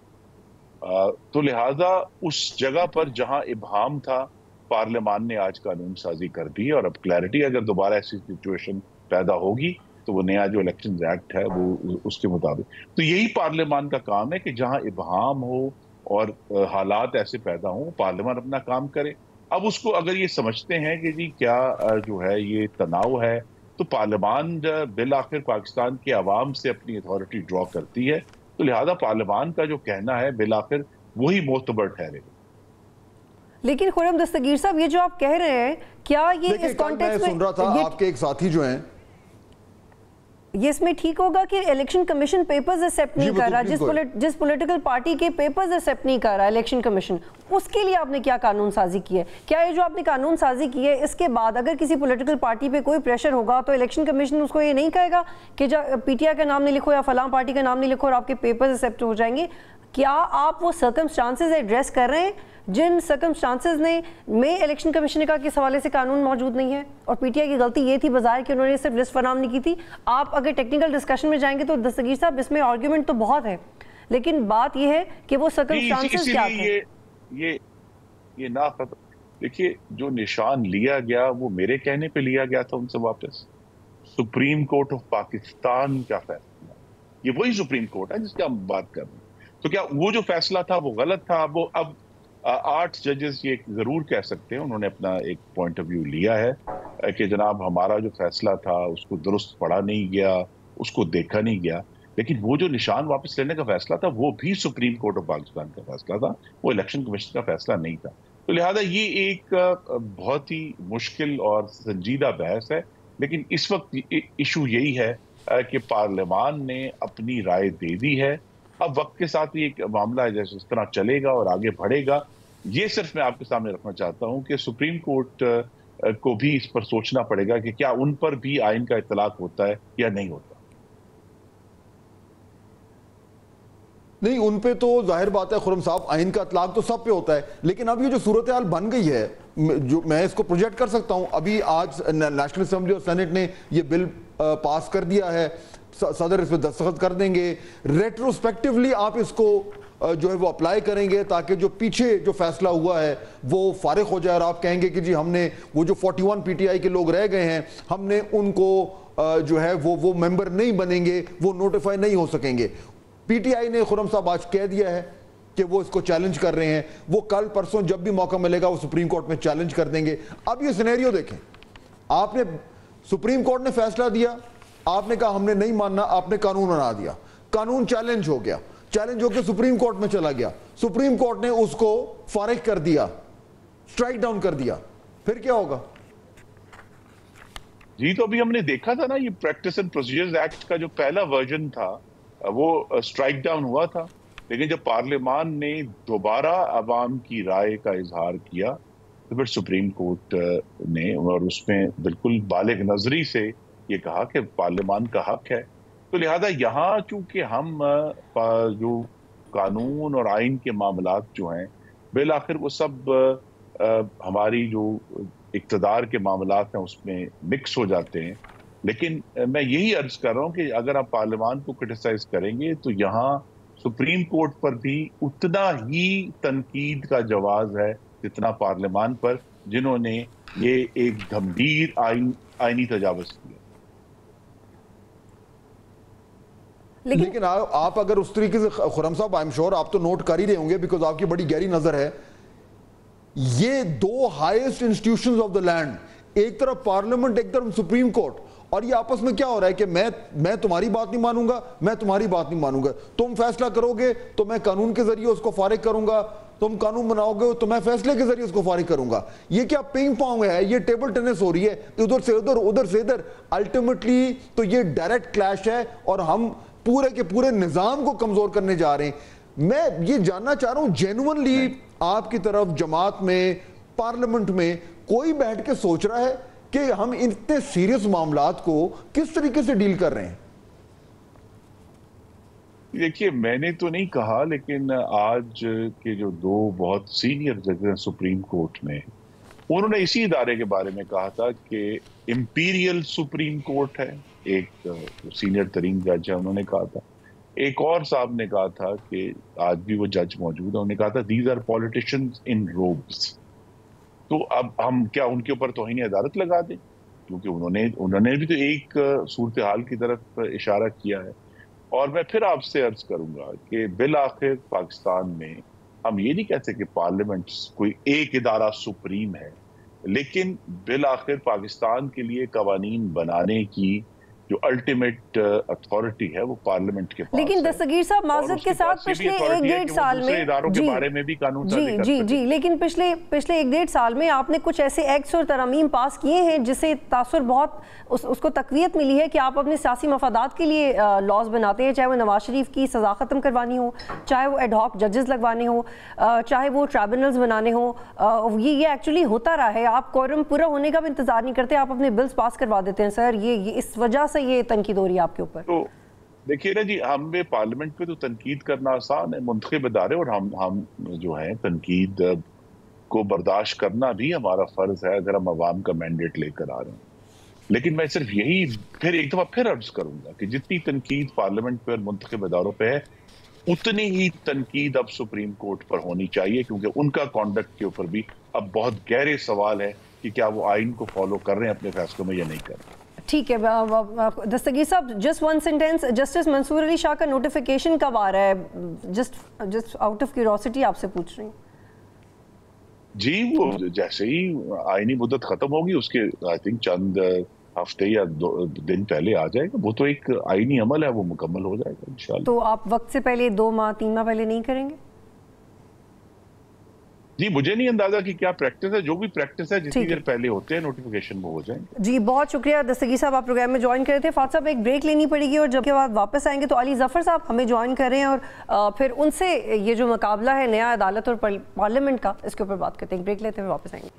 تو لہٰذا اس جگہ پر جہاں ابہام تھا پارلیمان نے آج قانون سازی کر دی، اور اب کلیئرٹی اگر دوبارہ ایسی سچویشن پیدا ہوگی تو وہ نیا جو الیکشن ایکٹ ہے وہ اس کے مطابق. تو یہی پارلیمان کا کام ہے کہ جہاں ابہام ہو اور حالات ایسے پیدا ہوں پارلیمان اپنا کام کرے. اب اس کو اگر یہ سمجھتے ہیں کہ جی کیا جو ہے یہ تناؤ ہے، تو پارلیمان بالآخر پاکستان کے عوام سے اپنی اتھارٹی ڈرا کرتی ہے، تو لہذا پارلیمان کا جو کہنا ہے بالآخر وہی معتبر ٹھہرے گا. لیکن خرم دستگیر صاحب یہ جو آپ کہہ رہے ہیں کیا یہ اس کانٹیکس میں سن رہا تھا آپ کے ایک ساتھی جو ہیں یہ اس میں ٹھیک ہوگا کہ الیکشن کمیشن پیپرز ایکسیپٹ نہیں کر رہا، جس پولیٹیکل پارٹی کے پیپرز ایکسیپٹ نہیں کر رہا الیکشن کمیشن، اس کے لیے آپ نے کیا قانون سازی کی ہے؟ کیا یہ جو آپ نے قانون سازی کی ہے اس کے بعد اگر کسی پولیٹیکل پارٹی پہ کوئی پریشر ہوگا تو الیکشن کمیشن اس کو یہ نہیں کہے گا کہ پی ٹی آئی کا نام نہیں لکھو یا فلاں پارٹی کا نام نہیں لکھو اور آپ کے پیپرز ایکسیپٹ ہو جائیں گے؟ کیا آپ وہ سرکمسٹانسز ایڈریس کر رہے ہیں جن سرکمسٹانسز میں الیکشن کمیشن نے کہا کہ اس حوالے سے قانون موجود نہیں ہے، اور پی ٹی آئی کی غلطی یہ تھی بظاہر کہ انہوں نے صرف لسٹ فراہم نہیں کی تھی؟ آپ اگر ٹیکنیکل ڈسکشن میں جائیں گے تو دستگیر صاحب اس میں آرگیومنٹ تو بہت ہے، لیکن بات یہ ہے کہ وہ سرکمسٹانسز کیا تھے؟ یہ نہ دیکھیے جو نشان لیا گیا وہ میرے کہنے پہ لیا گیا تھا ان سے واپس. سپریم کورٹ آف پاکستان کا فیصلہ، یہ وہی سپریم کورٹ ہے جس کی ہم بات کر رہے ہیں. تو کیا وہ جو فیصلہ تھا وہ غلط تھا؟ وہ اب 8 ججز یہ ضرور کہہ سکتے ہیں، انہوں نے اپنا ایک پوائنٹ آف ویو لیا ہے کہ جناب ہمارا جو فیصلہ تھا اس کو درست پڑھا نہیں گیا، اس کو دیکھا نہیں گیا. لیکن وہ جو نشان واپس لینے کا فیصلہ تھا وہ بھی سپریم کورٹ آف پاکستان کا فیصلہ تھا، وہ الیکشن کمیشن کا فیصلہ نہیں تھا. تو لہذا یہ ایک بہت ہی مشکل اور سنجیدہ بحث ہے. لیکن اس وقت ایشو یہی ہے کہ پارلیمان نے اپنی رائے دے دی ہے. اب وقت کے ساتھ یہ معاملہ جیسے اس طرح چلے گا اور آگے بڑھے گا. یہ صرف میں آپ کے سامنے رکھنا چاہتا ہوں کہ سپریم کورٹ کو بھی اس پر سوچنا پڑے گا کہ کیا ان پر بھی آئین کا اطلاق ہوتا ہے یا نہیں ہوتا. نہیں، ان پہ تو ظاہر بات ہے خرم صاحب آئین کا اطلاق تو سب پہ ہوتا ہے، لیکن اب یہ جو صورتحال بن گئی ہے جو میں اس کو پروجیکٹ کر سکتا ہوں. ابھی آج نیشنل اسمبلی اور سینٹ نے یہ بل پاس کر دیا ہے، صدر اس پہ دستخط کر دیں گے. ریٹروسپیکٹیولی آپ اس کو جو ہے وہ اپلائی کریں گے تاکہ جو پیچھے جو فیصلہ ہوا ہے وہ فارغ ہو جائے، اور آپ کہیں گے کہ جی ہم نے وہ جو 41 پی ٹی آئی کے لوگ رہ گئے ہیں ہم نے ان کو جو ہے وہ ممبر نہیں بنیں گے، وہ نوٹیفائی نہیں ہو سکیں گے. پی ٹی آئی نے خرم صاحب آج کہہ دیا ہے کہ وہ اس کو چیلنج کر رہے ہیں. وہ کل پرسوں جب بھی موقع ملے گا وہ سپریم کورٹ میں چیلنج کر دیں گے. اب یہ سینیریو دیکھیں, آپ نے سپریم کورٹ نے فیصلہ دیا, آپ نے کہا ہم نے نہیں ماننا, آپ نے قانون بنا دیا, قانون چیلنج ہو گیا, چیلنج ہو کے سپریم کورٹ میں چلا گیا, سپریم کورٹ نے اس کو فارغ کر دیا, سٹرائک ڈاؤن کر دیا, پھر کیا ہوگا؟ جی تو ابھی ہم نے دیکھا تھا نا, یہ پریکٹس اینڈ پروسیجرز ایکٹ کا جو پہلا ورژن تھا وہ سٹرائک ڈاؤن ہوا تھا, لیکن جب پارلیمان نے دوبارہ عوام کی رائے کا اظہار کیا تو پھر سپریم کورٹ نے, اور اس میں بالکل بالغ نظری سے یہ کہا کہ پارلیمان کا حق ہے. تو لہذا یہاں چونکہ ہم جو قانون اور آئین کے معاملات جو ہیں بالآخر وہ سب ہماری جو اقتدار کے معاملات ہیں اس میں مکس ہو جاتے ہیں, لیکن میں یہی عرض کر رہا ہوں کہ اگر آپ پارلیمان کو کرٹیسائز کریں گے تو یہاں سپریم کورٹ پر بھی اتنا ہی تنقید کا جواز ہے جتنا پارلیمان پر, جنہوں نے یہ ایک گمبھیر آئینی تجاوز کیا. لیکن آپ اگر اس طریقے سے, خرم صاحب آئی ایم شور آپ تو نوٹ کر ہی رہے ہوں گے بیکاز آپ کی بڑی گہری نظر ہے, یہ دو highest institutions of the land, ایک طرف پارلیمنٹ ایک طرف سپریم کورٹ, اور یہ آپس میں کیا ہو رہا ہے کہ میں تمہاری بات نہیں مانوں گا, میں تمہاری بات نہیں مانوں گا, تم فیصلہ کرو گے تو میں قانون کے ذریعے اس کو فارغ کروں گا, تم قانون بناؤ گے تو میں فیصلے کے ذریعے اس کو فارغ کروں گا. یہ کیا پنگ پونگ ہے, یہ ٹیبل ٹینس ہو رہی ہے, ادھر سے ادھر ادھر سے ادھر, الٹیمیٹلی تو یہ ڈائریکٹ کلیش ہے اور ہم پورے کے پورے نظام کو کمزور کرنے جا رہے ہیں. میں یہ جاننا چاہ رہا ہوں جینوئنلی آپ کی طرف جماعت میں, پارلیمنٹ میں کوئی بیٹھ کے سوچ رہا ہے کہ ہم اتنے سیریس معاملات کو کس طریقے سے ڈیل کر رہے ہیں؟ دیکھیے میں نے تو نہیں کہا, لیکن آج کے جو دو بہت سینئر ججز ہیں سپریم کورٹ میں, انہوں نے اسی ادارے کے بارے میں کہا تھا کہ امپیریل سپریم کورٹ ہے, ایک سینئر ترین جج ہے, انہوں نے کہا تھا. ایک اور صاحب نے کہا تھا کہ آج بھی وہ جج موجود ہے, انہوں نے کہا تھا دیز آر پولیٹیشنز ان روبس. تو اب ہم کیا ان کے اوپر توہین عدالت لگا دیں, کیونکہ انہوں نے بھی تو ایک صورتحال کی طرف اشارہ کیا ہے. اور میں پھر آپ سے عرض کروں گا کہ بالآخر پاکستان میں ہم یہ نہیں کہتے کہ پارلیمنٹ کوئی ایک ادارہ سپریم ہے, لیکن بالآخر پاکستان کے لیے قوانین بنانے کی جو الٹیمیٹ اتھارٹی ہے وہ پارلیمنٹ کے پاس. لیکن دستگیر صاحب معذرت کے ساتھ پچھلے ایک ڈیڑھ سال میں اداروں کے بارے میں بھی قانون جی لیکن پچھلے ایک ڈیڑھ سال میں آپ نے کچھ ایسے ایکٹس اور ترامیم پاس کیے ہیں جس سے تاثر بہت اس کو تقویت ملی ہے کہ آپ اپنے سیاسی مفادات کے لیے لاز بناتے ہیں, چاہے وہ نواز شریف کی سزا ختم کروانی ہو, چاہے وہ ایڈ ہاک ججز لگوانے ہوں, چاہے وہ ٹرائبونلز بنانے ہوں. یہ ایکچولی ہوتا رہا ہے, آپ کوئرم پورا ہونے کا بھی انتظار نہیں کرتے, آپ اپنے بلز پاس کروا دیتے ہیں. سر یہ اس وجہ سے یہ تنقید ہو رہی ہے آپ کے اوپر. تو دیکھیے نا جی, ہم میں پارلیمنٹ پہ تو تنقید کرنا آسان ہے, منتخب ادارے, اور ہم جو ہیں تنقید کو برداشت کرنا بھی ہمارا فرض ہے اگر ہم عوام کا مینڈیٹ لے کر آ رہے ہیں. لیکن میں صرف یہی پھر ایک دفعہ پھر عرض کروں گا کہ جتنی تنقید پارلیمنٹ پہ اور منتخب اداروں پہ ہے اتنی ہی تنقید اب سپریم کورٹ پر ہونی چاہیے, کیونکہ ان کا کانڈکٹ کے اوپر بھی اب بہت گہرے سوال ہے کہ کیا وہ آئین کو فالو کر رہے ہیں اپنے فیصلوں میں یا نہیں کر رہے. ٹھیک ہے دستگیر صاحب, جسٹ ون سینٹینس, جسٹس منصور علی شاہ کا نوٹیفیکیشن کب آ رہا ہے؟ جسٹ آؤٹ آف کیوریوسٹی آپ سے پوچھ رہی ہوں. جی وہ جیسے ہی آئینی مدت ختم ہوگی اس کے آئی تھنک چند ہفتے یا دن پہلے آ جائے گا. وہ تو ایک آئینی عمل ہے, وہ مکمل ہو جائے گا انشاءاللہ. تو آپ وقت سے پہلے 2 ماہ 3 ماہ پہلے نہیں کریں گے؟ جی مجھے نہیں اندازہ کہ کیا پریکٹس ہے, جو بھی پریکٹس ہے جتنی دیر پہلے ہوتے ہیں نوٹیفیکیشن وہ ہو جائیں گے. جی بہت شکریہ دستگیر صاحب, آپ پروگرام میں جوائن کرے تھے. فاتح صاحب ایک بریک لینی پڑے گی اور جب کے بعد واپس آئیں گے تو علی ظفر صاحب ہمیں جوائن کر رہے ہیں اور پھر ان سے یہ جو مقابلہ ہے نیا عدالت اور پارلیمنٹ کا, اس کے اوپر بات کرتے ہیں. بریک لیتے ہیں, واپس آئیں گے.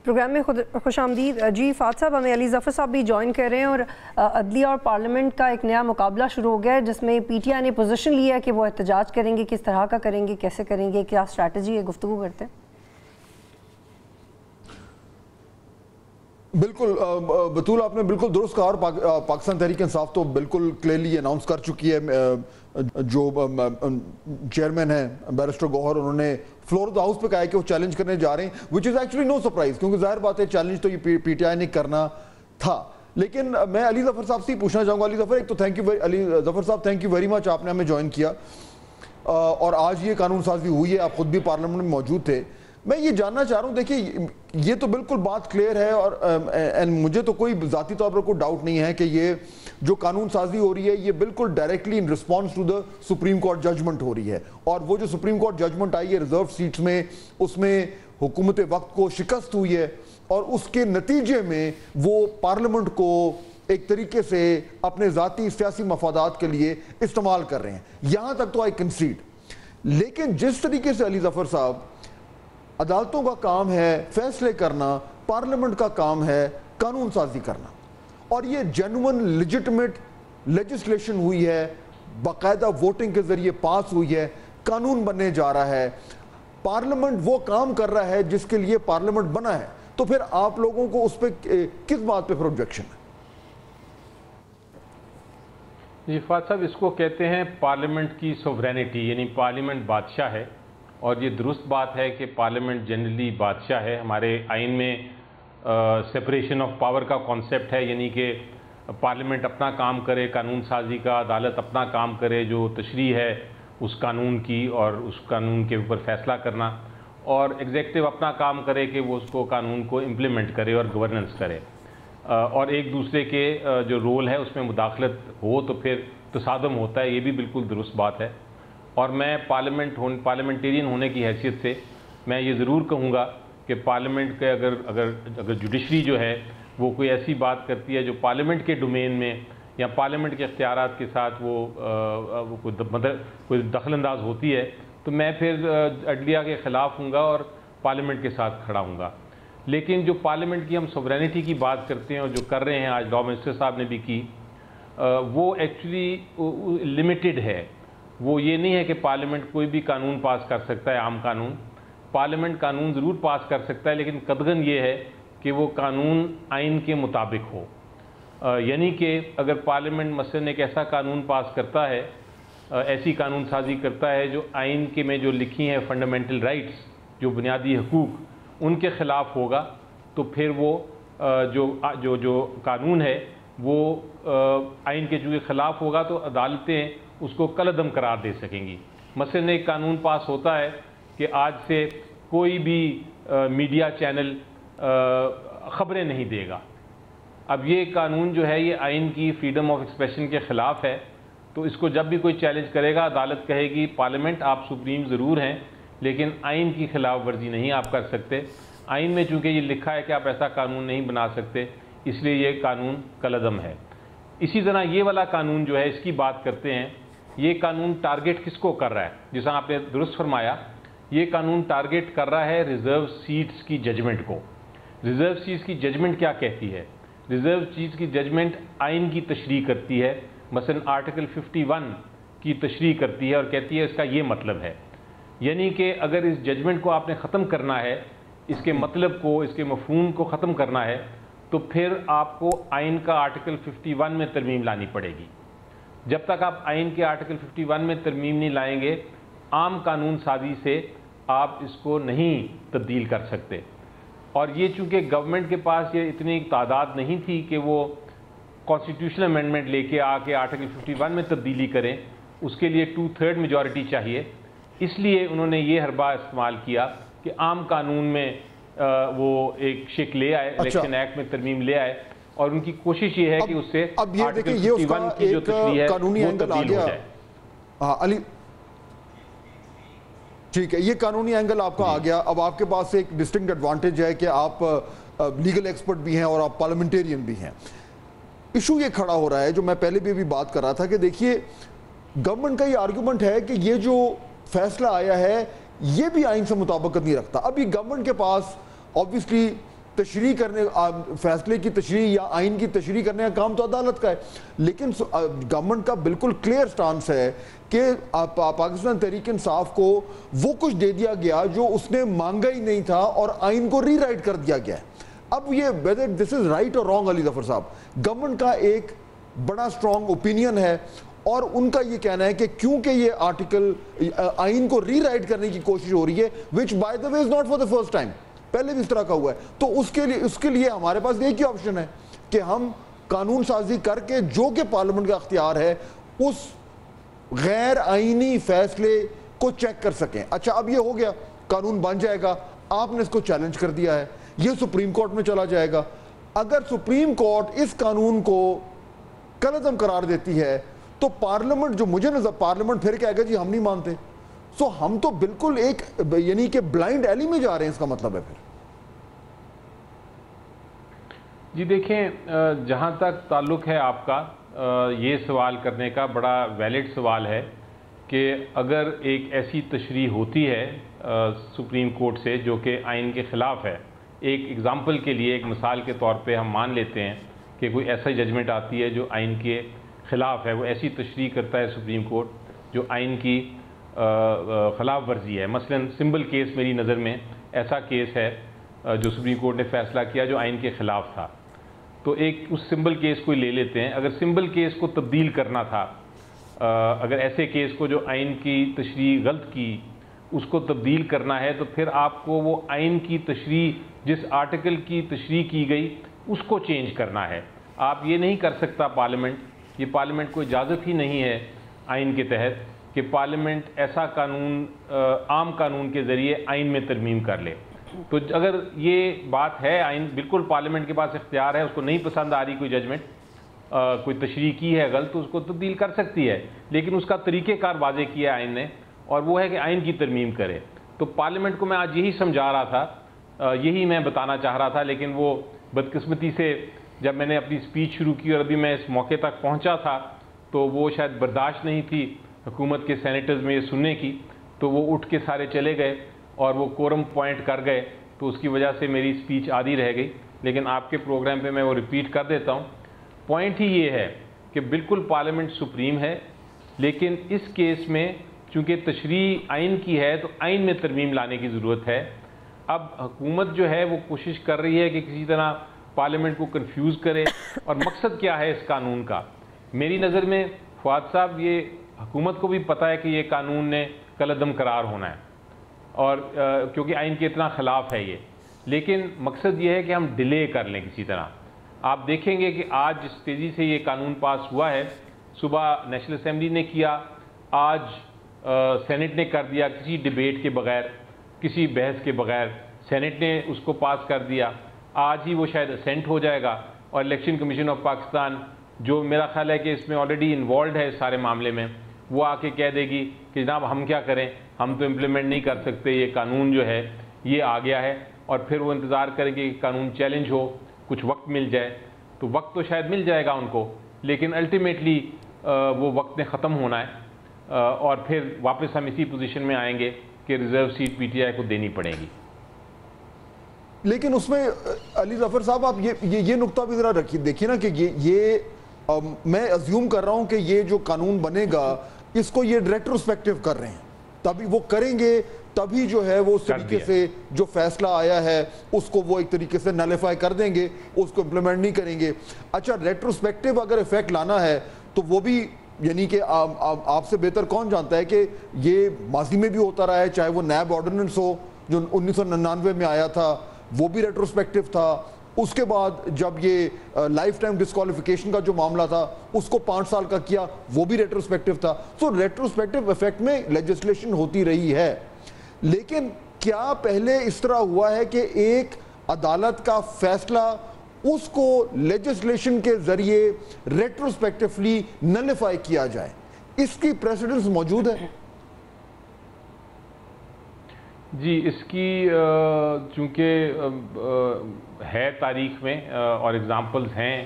پروگرام میں خوش آمدید. جی فاتح صاحب, ہمیں علی ظفر صاحب بھی جوائن کر رہے ہیں اور عدلیہ اور پارلیمنٹ کا ایک نیا مقابلہ شروع ہو گیا ہے جس میں پی ٹی آئی نے پوزیشن لیا ہے کہ وہ احتجاج کریں گے. کس طرح کا کریں گے, کیسے کریں گے, کیا اسٹریٹجی ہے, گفتگو کرتے ہیں. بالکل بطول, آپ نے بالکل درست کہا, اور پاکستان تحریک انصاف تو بالکل کلیئرلی اناؤنس کر چکی ہے. جو چیئرمین ہیں بیرسٹر گوہر, انہوں نے فلور آف دا ہاؤس پہ کہا ہے کہ وہ چیلنج کرنے جا رہے ہیں, وچ از ایکچولی نو سرپرائز, کیونکہ ظاہر بات ہے چیلنج تو یہ پی ٹی آئی نے کرنا تھا. لیکن میں علی ظفر صاحب سے ہی پوچھنا چاہوں گا. علی ظفر, ایک تو علی ظفر صاحب تھینک یو ویری مچ, آپ نے ہمیں جوائن کیا. اور آج یہ قانون سازی ہوئی ہے, آپ خود بھی پارلیمنٹ میں موجود تھے. میں یہ جاننا چاہ رہا ہوں, دیکھیے یہ تو بالکل بات کلیئر ہے, اور مجھے تو کوئی ذاتی طور پر کوئی ڈاؤٹ نہیں ہے کہ یہ جو قانون سازی ہو رہی ہے یہ بالکل directly in response to the supreme court judgment ہو رہی ہے. اور وہ جو سپریم کورٹ ججمنٹ آئی ہے ریزرو سیٹس میں, اس میں حکومت وقت کو شکست ہوئی ہے, اور اس کے نتیجے میں وہ پارلیمنٹ کو ایک طریقے سے اپنے ذاتی سیاسی مفادات کے لیے استعمال کر رہے ہیں. یہاں تک تو آئی کنسیڈ. لیکن جس طریقے سے علی ظفر صاحب عدالتوں کا کام ہے فیصلے کرنا, پارلیمنٹ کا کام ہے قانون سازی کرنا, اور یہ جینوئن لیجٹمیٹ لیجسلیشن ہوئی ہے, باقاعدہ ووٹنگ کے ذریعے پاس ہوئی ہے, قانون بننے جا رہا ہے, پارلیمنٹ وہ کام کر رہا ہے جس کے لیے پارلیمنٹ بنا ہے, تو پھر آپ لوگوں کو اس پہ کس بات پہ پھر آبجیکشن ہے؟ جی فاض صاحب, اس کو کہتے ہیں پارلیمنٹ کی سوورینٹی, یعنی پارلیمنٹ بادشاہ ہے, اور یہ درست بات ہے کہ پارلیمنٹ جنرلی بادشاہ ہے. ہمارے آئین میں سپریشن آف پاور کا کانسیپٹ ہے, یعنی کہ پارلیمنٹ اپنا کام کرے قانون سازی کا, عدالت اپنا کام کرے جو تشریح ہے اس قانون کی اور اس قانون کے اوپر فیصلہ کرنا, اور ایگزیکٹو اپنا کام کرے کہ وہ اس کو قانون کو امپلیمنٹ کرے اور گورننس کرے, اور ایک دوسرے کے جو رول ہے اس میں مداخلت ہو تو پھر تصادم ہوتا ہے. یہ بھی بالکل درست بات ہے. اور میں پارلیمنٹیرین ہونے کی حیثیت سے میں یہ ضرور کہوں گا کہ پارلیمنٹ کے اگر جوڈیشری جو ہے وہ کوئی ایسی بات کرتی ہے جو پارلیمنٹ کے ڈومین میں یا پارلیمنٹ کے اختیارات کے ساتھ وہ کوئی دخل انداز ہوتی ہے, تو میں پھر عدلیہ کے خلاف ہوں گا اور پارلیمنٹ کے ساتھ کھڑا ہوں گا. لیکن جو پارلیمنٹ کی ہم سوورینٹی کی بات کرتے ہیں اور جو کر رہے ہیں آج لا منسٹر صاحب نے بھی کی, وہ ایکچولی لمیٹڈ ہے. وہ یہ نہیں ہے کہ پارلیمنٹ کوئی بھی قانون پاس کر سکتا ہے, عام قانون. پارلیمنٹ قانون ضرور پاس کر سکتا ہے, لیکن قدغن یہ ہے کہ وہ قانون آئین کے مطابق ہو. یعنی کہ اگر پارلیمنٹ مثلاً ایک ایسا قانون پاس کرتا ہے, ایسی قانون سازی کرتا ہے جو آئین کے میں جو لکھی ہیں فنڈامنٹل رائٹس, جو بنیادی حقوق, ان کے خلاف ہوگا, تو پھر وہ جو قانون ہے وہ آئین کے چونکہ خلاف ہوگا تو عدالتیں اس کو کالعدم قرار دے سکیں گی. مثلاً ایک قانون پاس ہوتا ہے کہ آج سے کوئی بھی میڈیا چینل خبریں نہیں دے گا. اب یہ قانون جو ہے یہ آئین کی فریڈم آف ایکسپریشن کے خلاف ہے, تو اس کو جب بھی کوئی چیلنج کرے گا عدالت کہے گی پارلیمنٹ آپ سپریم ضرور ہیں لیکن آئین کی خلاف ورزی نہیں آپ کر سکتے. آئین میں چونکہ یہ لکھا ہے کہ آپ ایسا قانون نہیں بنا سکتے, اس لیے یہ قانون کالعدم ہے. اسی طرح یہ والا قانون جو ہے اس کی بات کرتے ہیں, یہ قانون ٹارگٹ کس کو کر رہا ہے؟ جیسا آپ نے درست فرمایا, یہ قانون ٹارگٹ کر رہا ہے ریزرو سیٹس کی ججمنٹ کو. ریزرو سیٹس کی ججمنٹ کیا کہتی ہے؟ ریزرو سیٹس کی ججمنٹ آئین کی تشریح کرتی ہے. مثلا آرٹیکل 51 کی تشریح کرتی ہے اور کہتی ہے اس کا یہ مطلب ہے. یعنی کہ اگر اس ججمنٹ کو آپ نے ختم کرنا ہے, اس کے مطلب کو, اس کے مفہوم کو ختم کرنا ہے, تو پھر آپ کو آئین کا آرٹیکل 51 میں ترمیم لانی پڑے گی. جب تک آپ آئین کے آرٹیکل 51 میں ترمیم نہیں لائیں گے, عام قانون سازی سے آپ اس کو نہیں تبدیل کر سکتے. اور یہ چونکہ گورنمنٹ کے پاس یہ اتنی تعداد نہیں تھی کہ وہ کانسٹیٹیوشنل امینڈمنٹ لے کے آ کے آرٹیکل 51 میں تبدیلی کریں, اس کے لیے 2/3 میجورٹی چاہیے. اس لیے انہوں نے یہ حربہ استعمال کیا کہ عام قانون میں وہ ایک شک لے آئے, الیکشن ایکٹ میں ترمیم لے آئے, اور ان کی کوشش یہ ہے کہ اس سے اب یہ دیکھیں یہ اس کا ایک قانونی اینگل آ گیا. علی ٹھیک ہے, یہ قانونی اینگل آپ کا آ گیا. اب آپ کے پاس ایک ڈسٹنکٹ ایڈوانٹیج ہے کہ آپ لیگل ایکسپرٹ بھی ہیں اور آپ پارلیمنٹیرین بھی ہیں. ایشو یہ کھڑا ہو رہا ہے جو میں پہلے بھی بات کر رہا تھا کہ دیکھیے گورنمنٹ کا یہ آرگومنٹ ہے کہ یہ جو فیصلہ آیا ہے یہ بھی آئین سے مطابقت نہیں رکھتا. ابھی گورنمنٹ کے پاس آبویسلی تشریح کرنے, فیصلے کی تشریح یا آئین کی تشریح کرنے کا کام تو عدالت کا ہے, لیکن گورنمنٹ کا بالکل کلیئر سٹانس ہے کہ پاکستان تحریک انصاف کو وہ کچھ دے دیا گیا جو اس نے مانگا ہی نہیں تھا اور آئین کو ری رائٹ کر دیا گیا ہے. اب یہ whether this is right or wrong, Ali Zafar صاحب, گورنمنٹ کا ایک بڑا سٹرونگ اوپینین ہے اور ان کا یہ کہنا ہے کہ کیونکہ یہ آرٹیکل آئین کو ری رائٹ کرنے کی کوشش ہو رہی ہے, which by the way is not for the first time, پہلے بھی اس طرح کا ہوا ہے, تو اس کے لیے ہمارے پاس ایک ہی آپشن ہے کہ ہم قانون سازی کر کے جو کہ پارلیمنٹ کا اختیار ہے اس غیر آئینی فیصلے کو چیک کر سکیں. اچھا اب یہ ہو گیا, قانون بن جائے گا, آپ نے اس کو چیلنج کر دیا ہے, یہ سپریم کورٹ میں چلا جائے گا. اگر سپریم کورٹ اس قانون کو کالعدم قرار دیتی ہے تو پارلیمنٹ, جو مجھے نظر پارلیمنٹ پھر کہے گا جی ہم نہیں مانتے. سو ہم تو بالکل ایک یعنی کہ بلائنڈ ایلی میں جا رہے ہیں, اس کا مطلب ہے پھر. جی دیکھیں, جہاں تک تعلق ہے آپ کا یہ سوال کرنے کا, بڑا ویلڈ سوال ہے کہ اگر ایک ایسی تشریح ہوتی ہے سپریم کورٹ سے جو کہ آئین کے خلاف ہے, ایک ایگزامپل کے لیے, ایک مثال کے طور پہ ہم مان لیتے ہیں کہ کوئی ایسا ججمنٹ آتی ہے جو آئین کے خلاف ہے, وہ ایسی تشریح کرتا ہے سپریم کورٹ جو آئین کی خلاف ورزی ہے. مثلا سمبل کیس میری نظر میں ایسا کیس ہے جو سپریم کورٹ نے فیصلہ کیا جو آئین کے خلاف تھا. تو ایک اس سمبل کیس کو لے لیتے ہیں. اگر سمبل کیس کو تبدیل کرنا تھا, اگر ایسے کیس کو جو آئین کی تشریح غلط کی اس کو تبدیل کرنا ہے, تو پھر آپ کو وہ آئین کی تشریح, جس آرٹیکل کی تشریح کی گئی اس کو چینج کرنا ہے. آپ یہ نہیں کر سکتا پارلیمنٹ, یہ پارلیمنٹ کو اجازت ہی نہیں ہے آئین کے تحت کہ پارلیمنٹ ایسا قانون عام قانون کے ذریعے آئین میں ترمیم کر لے. تو اگر یہ بات ہے, آئین بالکل پارلیمنٹ کے پاس اختیار ہے, اس کو نہیں پسند آ رہی کوئی ججمنٹ, کوئی تشریح کی ہے غلط, تو اس کو تبدیل کر سکتی ہے, لیکن اس کا طریقہ کار واضح کیا ہے آئین نے, اور وہ ہے کہ آئین کی ترمیم کرے. تو پارلیمنٹ کو میں آج یہی سمجھا رہا تھا, یہی میں بتانا چاہ رہا تھا, لیکن وہ بدقسمتی سے جب میں نے اپنی سپیچ شروع کی اور ابھی میں اس موقع تک پہنچا تھا تو وہ شاید برداشت نہیں تھی حکومت کے سینیٹرز میں یہ سننے کی, تو وہ اٹھ کے سارے چلے گئے اور وہ کورم پوائنٹ کر گئے, تو اس کی وجہ سے میری سپیچ آدھی رہ گئی. لیکن آپ کے پروگرام پہ میں وہ ریپیٹ کر دیتا ہوں. پوائنٹ ہی یہ ہے کہ بالکل پارلیمنٹ سپریم ہے, لیکن اس کیس میں چونکہ تشریح آئین کی ہے تو آئین میں ترمیم لانے کی ضرورت ہے. اب حکومت جو ہے وہ کوشش کر رہی ہے کہ کسی طرح پارلیمنٹ کو کنفیوز کرے, اور مقصد کیا ہے اس قانون کا؟ میری نظر میں فواد صاحب, یہ حکومت کو بھی پتہ ہے کہ یہ قانون نے کالعدم قرار ہونا ہے, اور کیونکہ آئین کے اتنا خلاف ہے یہ, لیکن مقصد یہ ہے کہ ہم ڈیلے کر لیں کسی طرح. آپ دیکھیں گے کہ آج جس تیزی سے یہ قانون پاس ہوا ہے, صبح نیشنل اسمبلی نے کیا, آج سینٹ نے کر دیا, کسی ڈیبیٹ کے بغیر, کسی بحث کے بغیر سینٹ نے اس کو پاس کر دیا. آج ہی وہ شاید اسینٹ ہو جائے گا, اور الیکشن کمیشن آف پاکستان جو میرا خیال ہے کہ اس میں آلریڈی انوالوڈ ہے اس سارے معاملے میں, وہ آ کے کہہ دے گی کہ جناب ہم کیا کریں, ہم تو امپلیمنٹ نہیں کر سکتے, یہ قانون جو ہے یہ آ گیا ہے. اور پھر وہ انتظار کریں گے کہ قانون چیلنج ہو, کچھ وقت مل جائے. تو وقت تو شاید مل جائے گا ان کو, لیکن الٹیمیٹلی وہ وقت نے ختم ہونا ہے, اور پھر واپس ہم اسی پوزیشن میں آئیں گے کہ reserve seat PTI کو دینی پڑے گی. لیکن اس میں علی ظفر صاحب آپ یہ نقطہ بھی ذرا رکھیے, دیکھیے نا کہ یہ میں ازیوم کر رہا ہوں کہ یہ جو قانون بنے گا اس کو یہ ریٹروسپیکٹیو کر رہے ہیں, تبھی وہ کریں گے, تبھی جو ہے وہ اس طریقے سے جو فیصلہ آیا ہے اس کو وہ ایک طریقے سے نلیفائی کر دیں گے, اس کو امپلیمنٹ نہیں کریں گے. اچھا ریٹروسپیکٹیو اگر ایفیکٹ لانا ہے تو وہ بھی یعنی کہ آپ سے بہتر کون جانتا ہے کہ یہ ماضی میں بھی ہوتا رہا ہے, چاہے وہ نیب آرڈیننس ہو جو 1999 میں آیا تھا وہ بھی ریٹروسپیکٹیو تھا, اس کے بعد جب یہ لائف ٹائم ڈسکوالیفیکیشن کا جو معاملہ تھا اس کو 5 سال کا کیا, وہ بھی ریٹروسپیکٹیو تھا. سو ریٹروسپیکٹیو ایفیکٹ میں لیجسلیشن ہوتی رہی ہے. لیکن کیا پہلے اس طرح ہوا ہے کہ ایک عدالت کا فیصلہ اس کو لیجسلیشن کے ذریعے ریٹروسپیکٹیولی نلیفائی کیا جائے؟ اس کی پریسیڈنس موجود ہے؟ جی, اس کی چونکہ ہے تاریخ میں اور ایگزامپلز ہیں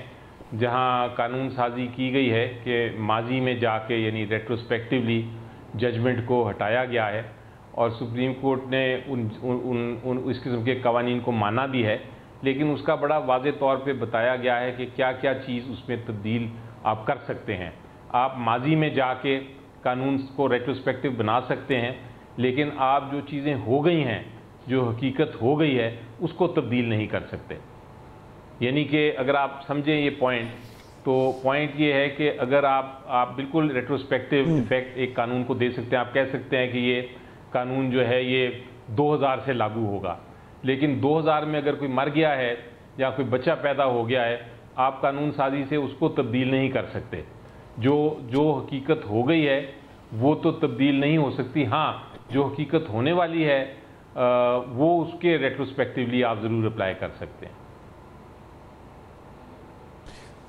جہاں قانون سازی کی گئی ہے کہ ماضی میں جا کے یعنی ریٹروسپیکٹیولی ججمنٹ کو ہٹایا گیا ہے, اور سپریم کورٹ نے اس قسم کے قوانین کو مانا بھی ہے, لیکن اس کا بڑا واضح طور پہ بتایا گیا ہے کہ کیا کیا چیز اس میں تبدیل آپ کر سکتے ہیں. آپ ماضی میں جا کے قانون کو ریٹروسپیکٹیو بنا سکتے ہیں, لیکن آپ جو چیزیں ہو گئی ہیں, جو حقیقت ہو گئی ہے, اس کو تبدیل نہیں کر سکتے. یعنی کہ اگر آپ سمجھیں یہ پوائنٹ, تو پوائنٹ یہ ہے کہ اگر آپ بالکل ریٹروسپیکٹیو ایفیکٹ ایک قانون کو دے سکتے ہیں. آپ کہہ سکتے ہیں کہ یہ قانون جو ہے یہ 2000 سے لاگو ہوگا, لیکن 2000 میں اگر کوئی مر گیا ہے یا کوئی بچہ پیدا ہو گیا ہے, آپ قانون سازی سے اس کو تبدیل نہیں کر سکتے. جو حقیقت ہو گئی ہے وہ تو تبدیل نہیں ہو سکتی. ہاں جو حقیقت ہونے والی ہے وہ اس کے ریٹروسپیکٹیولی آپ ضرور اپلائی کر سکتے ہیں.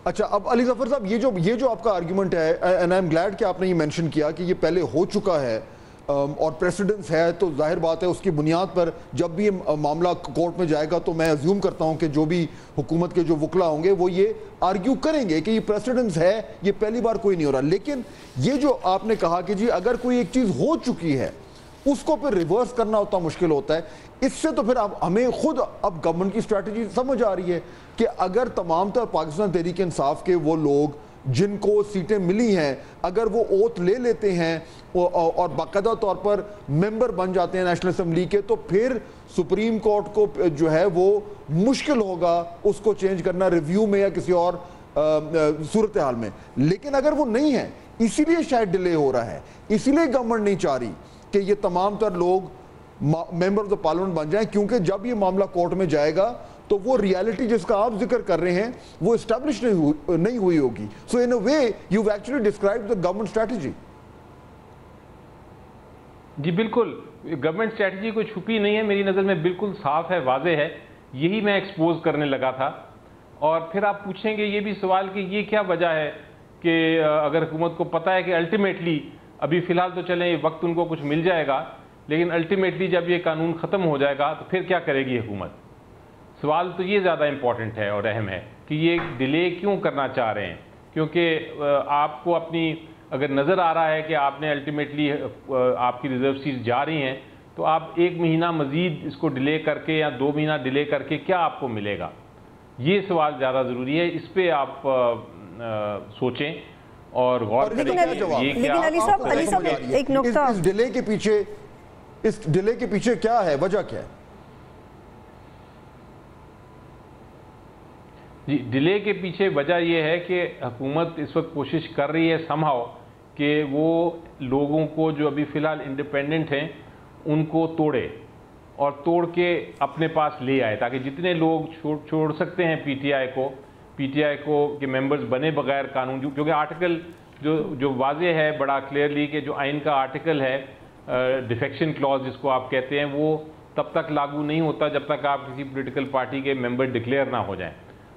اچھا اب علی ظفر صاحب یہ جو آپ کا آرگیومنٹ ہے اینڈ آئی ایم گلیڈ کہ آپ نے یہ مینشن کیا کہ یہ پہلے ہو چکا ہے اور پریسیڈنس ہے, تو ظاہر بات ہے اس کی بنیاد پر جب بھی یہ معاملہ کورٹ میں جائے گا تو میں ازیوم کرتا ہوں کہ جو بھی حکومت کے جو وکلا ہوں گے وہ یہ آرگیو کریں گے کہ یہ پریسیڈنس ہے, یہ پہلی بار کوئی نہیں ہو رہا. لیکن یہ جو آپ نے کہا کہ جی اگر کوئی ایک چیز ہو چکی ہے اس کو پھر ریورس کرنا اتنا مشکل ہوتا ہے, اس سے تو پھر اب ہمیں خود اب گورنمنٹ کی اسٹریٹجی سمجھ آ رہی ہے کہ اگر تمام تر پاکستان تحریک انصاف کے وہ لوگ جن کو سیٹیں ملی ہیں اگر وہ اوتھ لے لیتے ہیں اور باقاعدہ طور پر ممبر بن جاتے ہیں نیشنل اسمبلی کے, تو پھر سپریم کورٹ کو جو ہے وہ مشکل ہوگا اس کو چینج کرنا ریویو میں یا کسی اور صورتحال میں. لیکن اگر وہ نہیں ہے, اسی لیے شاید ڈیلے ہو رہا ہے, اسی لیے گورنمنٹ نہیں چاہ رہی کہ یہ تمام تر لوگ ممبر آف دا پارلیمنٹ بن جائیں, کیونکہ جب یہ معاملہ کورٹ میں جائے گا تو وہ ریالٹی جس کا آپ ذکر کر رہے ہیں وہ اسٹیبلش نہیں ہوئی ہوگی. So in a way you actually describe the government strategy. جی بالکل, گورنمنٹ اسٹریٹجی کوئی چھپی نہیں ہے, میری نظر میں بالکل صاف ہے, واضح ہے, یہی میں ایکسپوز کرنے لگا تھا. اور پھر آپ پوچھیں گے یہ بھی سوال کہ یہ کیا وجہ ہے کہ اگر حکومت کو پتہ ہے کہ الٹیمیٹلی ابھی فی الحال تو چلیں وقت ان کو کچھ مل جائے گا, لیکن الٹیمیٹلی جب یہ قانون ختم ہو جائے گا تو پھر کیا کرے گی حکومت. سوال تو یہ زیادہ امپورٹنٹ ہے اور اہم ہے کہ یہ ڈیلے کیوں کرنا چاہ رہے ہیں, کیونکہ آپ کو اپنی اگر نظر آ رہا ہے کہ آپ نے الٹیمیٹلی آپ کی ریزرو سیٹس جا رہی ہیں تو آپ 1 مہینہ مزید اس کو ڈیلے کر کے یا 2 مہینہ ڈیلے کر کے کیا آپ کو ملے گا, یہ سوال زیادہ ضروری ہے, اس پہ آپ سوچیں اور غور کریں. لیکن علی صاحب ایک نقطہ, اس ڈیلے کے پیچھے کیا ہے, وجہ کیا ہے؟ جی ڈیلے کے پیچھے وجہ یہ ہے کہ حکومت اس وقت کوشش کر رہی ہے سمہاؤ کہ وہ لوگوں کو جو ابھی فی الحال انڈیپینڈنٹ ہیں ان کو توڑے اور توڑ کے اپنے پاس لے آئے, تاکہ جتنے لوگ چھوڑ سکتے ہیں پی ٹی آئی کو کہ ممبرز بنے بغیر قانون, کیونکہ آرٹیکل جو واضح ہے بڑا کلیئرلی کہ جو آئین کا آرٹیکل ہے ڈیفیکشن کلوز جس کو آپ کہتے ہیں, وہ تب تک لاگو نہیں ہوتا جب تک آپ کسی پولیٹیکل پارٹی کے ممبر ڈکلیئر نہ ہو جائیں.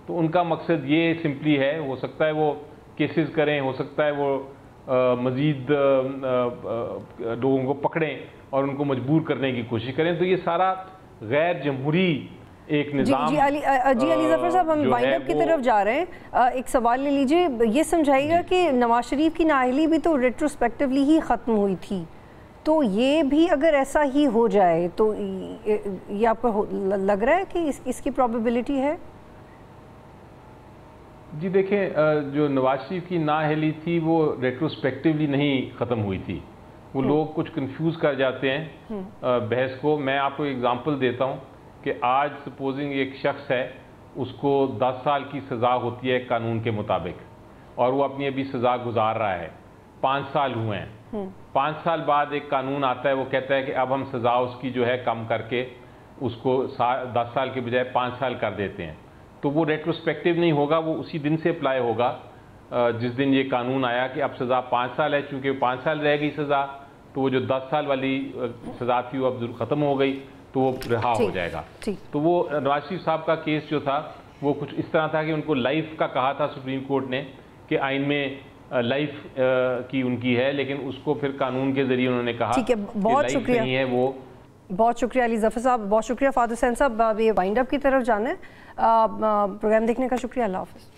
تو ان کا مقصد یہ سمپلی ہے, ہو سکتا ہے وہ کیسز کریں, ہو سکتا ہے وہ مزید لوگوں کو پکڑیں اور ان کو مجبور کرنے کی کوشش کریں. تو یہ سارا غیر جمہوری ایک نظام. جی علی ظفر صاحب, ہم وائنڈ اپ کی طرف جا رہے ہیں, ایک سوال لے لیجئے, یہ سمجھائیے گا کہ نواز شریف کی نااہلی بھی تو ریٹروسپیکٹیولی ہی ختم ہوئی تھی, تو یہ بھی اگر ایسا ہی ہو جائے تو یہ آپ کو لگ رہا ہے کہ اس کی پروبیبلٹی ہے؟ جی دیکھیں, جو نواز شریف کی نااہلی تھی وہ ریٹروسپیکٹیولی نہیں ختم ہوئی تھی, وہ لوگ کچھ کنفیوز کر جاتے ہیں بحث کو. میں آپ کو ایگزامپل دیتا ہوں کہ آج سپوزنگ ایک شخص ہے, اس کو 10 سال کی سزا ہوتی ہے قانون کے مطابق اور وہ اپنی ابھی سزا گزار رہا ہے, 5 سال ہوئے ہیں, 5 سال بعد ایک قانون آتا ہے, وہ کہتا ہے کہ اب ہم سزا اس کی جو ہے کم کر کے اس کو 10 سال کے بجائے 5 سال کر دیتے ہیں. تو وہ ریٹروسپیکٹیو نہیں ہوگا, وہ اسی دن سے اپلائی ہوگا جس دن یہ قانون آیا کہ اب سزا 5 سال ہے. چونکہ 5 سال رہ گئی سزا تو وہ جو 10 سال والی سزا تھی وہ اب ختم ہو گئی, تو وہ رہا ہو جائے گا. تو وہ نواز شریف صاحب کا کیس جو تھا وہ کچھ اس طرح تھا کہ ان کو لائف کا کہا تھا سپریم کورٹ نے کہ آئین میں لائف کی ان کی ہے, لیکن اس کو پھر قانون کے ذریعے انہوں نے کہا کہ لائف نہیں ہے. وہ بہت شکریہ علی ظفر صاحب, بہت شکریہ فہد حسین صاحب. اب یہ وائنڈ اپ کی طرف جانا ہے, پروگرام دیکھنے کا شکریہ, اللہ حافظ.